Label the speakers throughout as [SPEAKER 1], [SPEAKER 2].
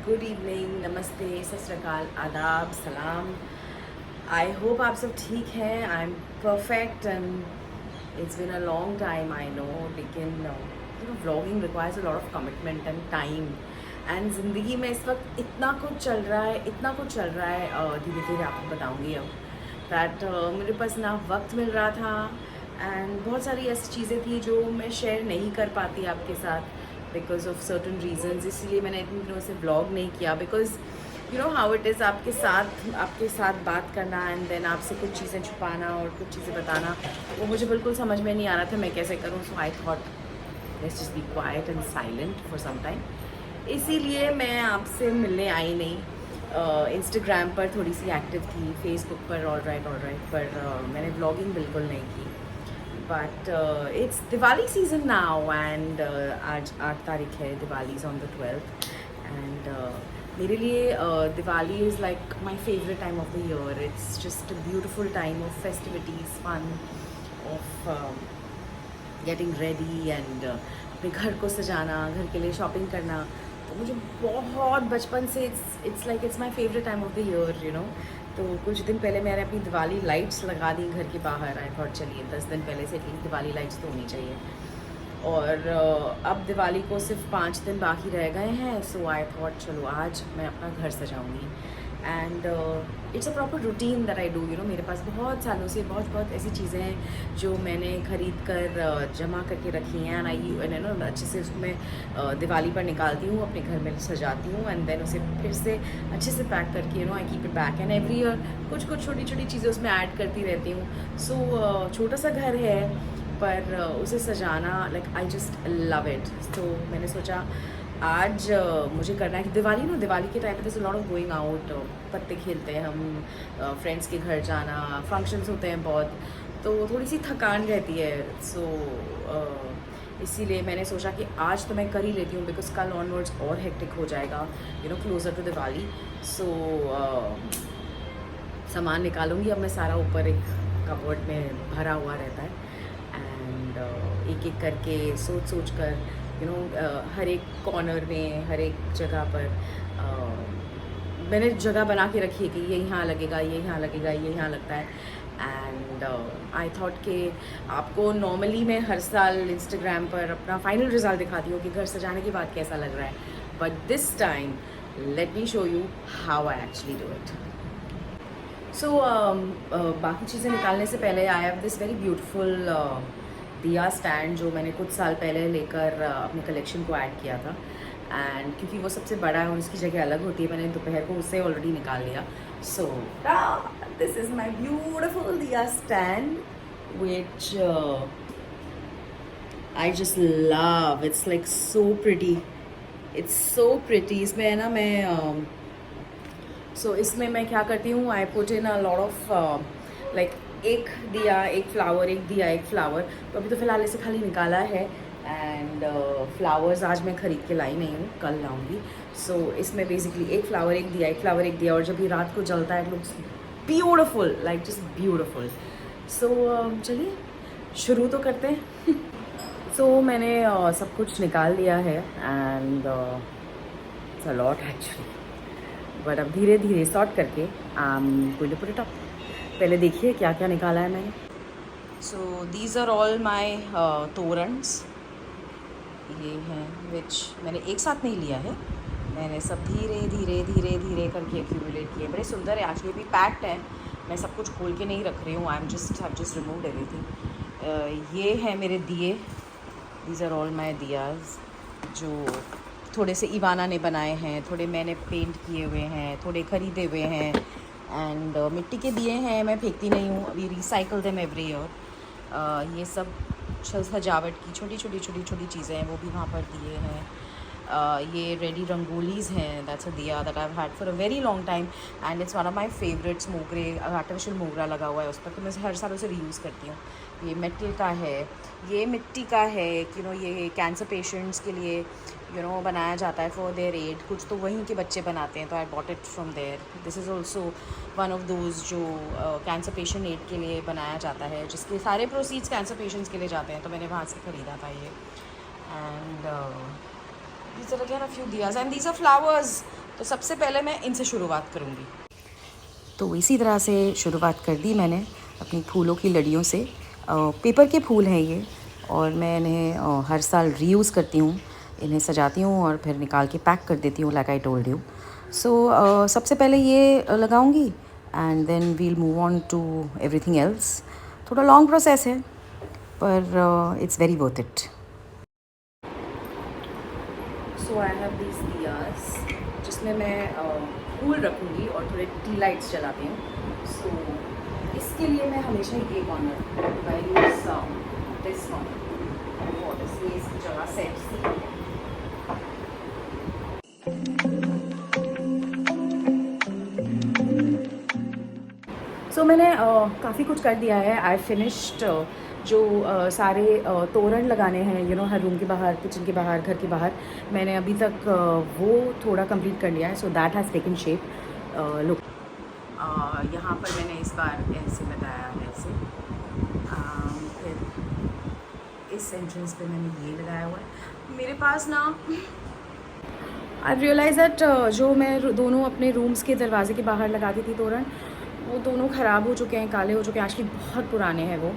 [SPEAKER 1] Good evening, नमस्ते, सत श्री अकाल, आदाब, सलाम। आई होप आप सब ठीक हैं। I am perfect and it's been a long time, I know, लेकिन vlogging requires a lot of commitment and time. And ज़िंदगी में इस वक्त इतना कुछ चल रहा है, इतना कुछ चल रहा है, धीरे धीरे आपको बताऊँगी अब दैट मेरे पास ना वक्त मिल रहा था एंड बहुत सारी ऐसी चीज़ें थी जो मैं शेयर नहीं कर पाती आपके साथ बिकॉज ऑफ सर्टन रीजंस। इसीलिए मैंने इतने दिनों से व्लॉग नहीं किया because you know how it is आपके साथ बात करना एंड देन आपसे कुछ चीज़ें छुपाना और कुछ चीज़ें बताना, वो मुझे बिल्कुल समझ में नहीं आ रहा था मैं कैसे करूँ। So I thought let's just be quiet and silent for some time. इसीलिए मैं आपसे मिलने आई नहीं। इंस्टाग्राम पर थोड़ी सी एक्टिव थी, फेसबुक पर ऑल राइट पर मैंने व्लॉगिंग बिल्कुल नहीं की। But it's Diwali season now and आज 8 तारीख है, Diwali is on the 12th and मेरे लिए Diwali is like my favourite time of the year. It's just a beautiful time of festivities, fun, of getting ready and अपने घर को सजाना, घर के लिए शॉपिंग करना। तो मुझे बहुत बचपन से it's my favourite time of the year, you know. तो कुछ दिन पहले मैंने अपनी दिवाली लाइट्स लगा दी घर के बाहर। आई थॉट चलिए 10 दिन पहले से एटलीस्ट दिवाली लाइट्स तो होनी चाहिए। और अब दिवाली को सिर्फ 5 दिन बाकी रह गए हैं। सो आई थॉट चलो आज मैं अपना घर सजाऊंगी and it's a proper routine that I do, you know. मेरे पास बहुत सालों से बहुत ऐसी चीज़ें हैं जो मैंने ख़रीद कर जमा करके रखी हैं एंड आई नो अच्छे से उसमें दिवाली पर निकालती हूँ, अपने घर में सजाती हूँ एंड देन उसे फिर से अच्छे से पैक करके, you know, I keep it back and every year कुछ छोटी छोटी चीज़ें उसमें ऐड करती रहती हूँ। सो छोटा सा घर है पर उसे सजाना like I just love it. तो मैंने सोचा आज मुझे करना है कि दिवाली के टाइम पे there's a lot of going out, पत्ते खेलते हैं हम, फ्रेंड्स के घर जाना, फंक्शंस होते हैं बहुत, तो थोड़ी सी थकान रहती है। सो इसीलिए मैंने सोचा कि आज तो मैं कर ही लेती हूँ बिकॉज कल ऑनवर्ड्स और हेक्टिक हो जाएगा, you know, closer to Diwali. So सामान निकालूंगी अब मैं सारा, ऊपर एक कपबोर्ड में भरा हुआ रहता है एंड एक एक करके सोच कर, यू नो, हर एक कॉर्नर में, हर एक जगह पर मैंने जगह बना के रखी है कि ये यहाँ लगेगा, ये यहाँ लगेगा, ये यहाँ लगता है। एंड आई थॉट कि आपको नॉर्मली मैं हर साल इंस्टाग्राम पर अपना फाइनल रिजल्ट दिखाती हूँ कि घर सजाने के बाद कैसा लग रहा है, but this time let me show you how I actually do it. So बाकी चीज़ें निकालने से पहले I have this very beautiful diya stand जो मैंने कुछ साल पहले लेकर अपने कलेक्शन को ऐड किया था एंड क्योंकि वो सबसे बड़ा है और उसकी जगह अलग होती है, मैंने दोपहर को उससे ऑलरेडी निकाल लिया। So this is my beautiful diya stand which I just love. It's like so pretty, it's so pretty. इसमें है ना मैं इसमें मैं क्या करती हूँ, I put in a lot of like एक दिया एक फ्लावर, एक दिया एक फ्लावर। तो अभी तो फ़िलहाल इसे खाली निकाला है एंड फ्लावर्स आज मैं ख़रीद के लाई नहीं हूँ, कल लाऊंगी। सो इसमें बेसिकली एक फ्लावर एक दिया, एक फ्लावर एक दिया, और जब ये रात को जलता है it looks beautiful, like just beautiful. So चलिए शुरू तो करते हैं। सो मैंने सब कुछ निकाल लिया है and it's a lot actually, but अब धीरे धीरे सॉर्ट करके I am going to put it up. पहले देखिए क्या क्या निकाला है मैंने। So these are all my torans. ये हैं विच मैंने एक साथ नहीं लिया है, मैंने सब धीरे धीरे धीरे धीरे करके एक्यूमुलेट किए। बड़े सुंदर है, एक्चुअली भी पैक्ड है, मैं सब कुछ खोल के नहीं रख रही हूँ। I am just removed everything. ये हैं मेरे दिए, दीज आर ऑल माई दियाज, जो थोड़े से इवाना ने बनाए हैं, थोड़े मैंने पेंट किए हुए हैं, थोड़े ख़रीदे हुए हैं एंड मिट्टी के दिए हैं, मैं फेंकती नहीं हूँ, अभी रिसाइकल देम एवरी ईयर। ये सब सजावट की छोटी छोटी चीज़ें हैं, वो भी वहाँ पर दिए हैं। ये रेडी रंगोलीज़ हैं, दैट्स अ दिया that I have had for a very long time and it's one of my favourites. मोगरे, आर्टिफिशियल मोगरा लगा हुआ है उस पर, तो मैं हर साल उसे रीयूज़ करती हूँ। ये मेटल का है, ये मिट्टी का है, यू नो, ये कैंसर पेशेंट्स के लिए, यू नो, बनाया जाता है फॉर देयर एड। कुछ तो वहीं के बच्चे बनाते हैं, तो I bought it from there. This is also one of those जो कैंसर पेशेंट एड के लिए बनाया जाता है, जिसके सारे प्रोसीड्स कैंसर पेशेंट्स के लिए जाते हैं, तो मैंने वहाँ से ख़रीदा था ये। And these are again a few diyas and these are flowers तो सबसे पहले मैं इनसे शुरुआत करूँगी। तो इसी तरह से शुरुआत कर दी मैंने अपनी फूलों की लड़ियों से। पेपर के फूल हैं ये, और मैं इन्हें हर साल रीयूज़ करती हूँ। इन्हें सजाती हूँ और फिर निकाल के पैक कर देती हूँ, like I told you. So सबसे पहले ये लगाऊंगी and then we'll move on to everything else. थोड़ा लॉन्ग प्रोसेस है पर it's very worth it. So I have these diyas जिसमें मैं फूल रखूँगी और थोड़े टी लाइट्स जलाती हूँ। सो इसके लिए मैं हमेशा ये corner I use this corner और इसलिए इसकी जगह सेट सी। सो मैंने काफ़ी कुछ कर दिया है। आई फिनिश्ड जो सारे तोरण लगाने हैं हर रूम के बाहर, किचन के बाहर, घर के बाहर। मैंने अभी तक वो थोड़ा कंप्लीट कर लिया है। So that has taken shape. Look, यहाँ पर मैंने इस बार ऐसे लगाया है ऐसे। फिर इस एंट्रेंस पे मैंने ये लगाया हुआ है। मेरे पास ना आई रियलाइज़ दैट जो मैं दोनों अपने रूम्स के दरवाजे के बाहर लगाती थी तोरण, वो दोनों ख़राब हो चुके हैं, काले हो चुके हैं, एक्चुअली बहुत पुराने हैं वो।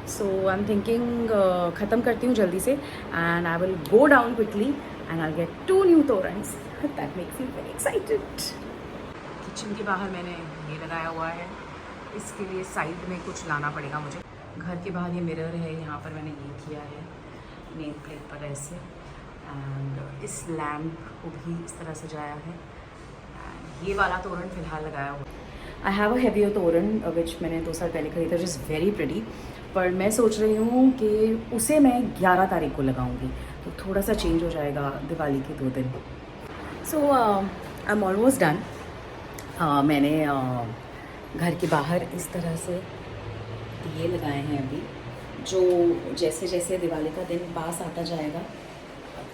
[SPEAKER 1] सो आई एम थिंकिंग ख़त्म करती हूँ जल्दी से and I will go down quickly and I get 2 new torans. That makes me very excited. Kitchen के बाहर मैंने ये लगाया हुआ है। इसके लिए साइड में कुछ लाना पड़ेगा मुझे। घर के बाहर ये मिरर है, यहाँ पर मैंने ये किया है नेम प्लेट पर ऐसे। एंड इस लैम्प को भी इस तरह सजाया है। एंड ये वाला तोरण फ़िलहाल लगाया हुआ। आई हैव अ हेवियर तोरण विच मैंने 2 साल पहले खरीदा, विच इज़ वेरी प्रिटी। पर मैं सोच रही हूँ कि उसे मैं 11 तारीख को लगाऊंगी, तो थोड़ा सा चेंज हो जाएगा दिवाली के 2 दिन। सो आई एम ऑलमोस्ट डन। मैंने घर के बाहर इस तरह से ये लगाए हैं अभी, जो जैसे जैसे दिवाली का दिन पास आता जाएगा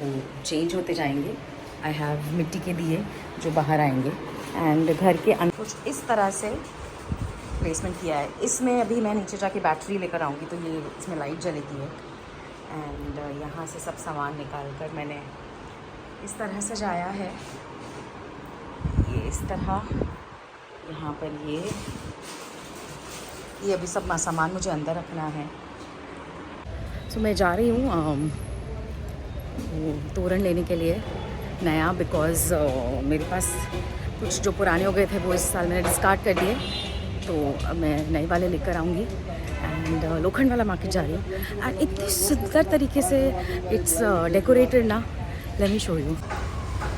[SPEAKER 1] वो चेंज होते जाएंगे। आई हैव मिट्टी के दिए जो बाहर आएंगे एंड घर के अंदर कुछ इस तरह से प्लेसमेंट किया है। इसमें अभी मैं नीचे जाके बैटरी लेकर आऊँगी तो ये इसमें लाइट जलेगी है। एंड यहाँ से सब सामान निकाल कर मैंने इस तरह सजाया है। ये इस तरह, यहाँ पर ये अभी सब सामान मुझे अंदर रखना है। सो मैं जा रही हूँ तोरण लेने के लिए नया, बिकॉज़ मेरे पास कुछ जो पुराने हो गए थे वो इस साल मैंने डिस्कार्ड कर दिए, तो मैं नए वाले लेकर आऊँगी। एंड लोखंड वाला मार्केट जा रही हूँ एंड इतनी सुंदर तरीके से इट्स डेकोरेटेड ना, late me show you.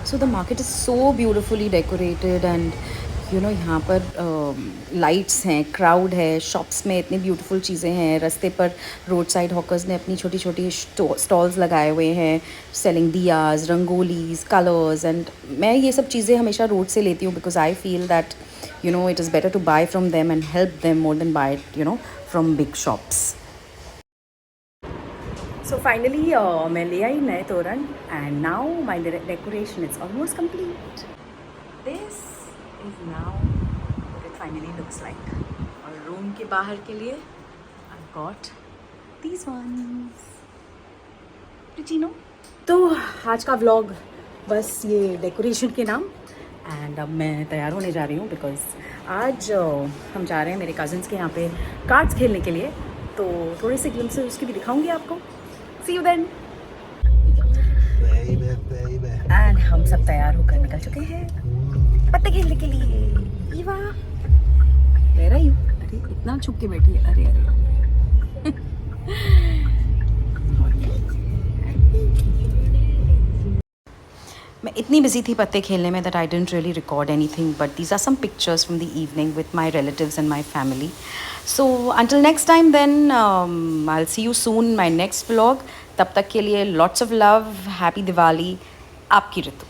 [SPEAKER 1] So the market is so beautifully decorated and यहाँ पर लाइट्स हैं, क्राउड है, शॉप्स में इतनी ब्यूटीफुल चीज़ें हैं। रास्ते पर रोड साइड हॉकर्स ने अपनी छोटी छोटी स्टॉल्स लगाए हुए हैं, selling diyas, rangolis, colours. And मैं ये सब चीज़ें हमेशा रोड से लेती हूँ because I feel that it is better to buy from them and help them more than buy it from big shops. So finally मैं ले आई नए तोरण and now my decoration is almost complete. This is now what it finally looks like. और room के बाहर के लिए I've got these ones. Pretty, no? तो आज का व्लॉग बस ये डेकोरेशन के नाम। एंड अब मैं तैयार होने जा रही हूँ बिकॉज आज हम जा रहे हैं मेरे कज़न्स के यहाँ पे कार्ड्स खेलने के लिए, तो थोड़े से ग्लिम्प्सेस उसकी भी दिखाऊंगी आपको। See you then. एंड हम सब तैयार होकर निकल चुके हैं पत्ते खेलने के लिए। Eva where are you? अरे इतना छुप के बैठी है, अरे अरे मैं इतनी बिजी थी पत्ते खेलने में that I didn't really record anything, but these are some pictures from the evening with my relatives and my family. So until next time then I will see you soon my next vlog. तब तक के लिए lots of love, happy Diwali. आपकी ऋतु।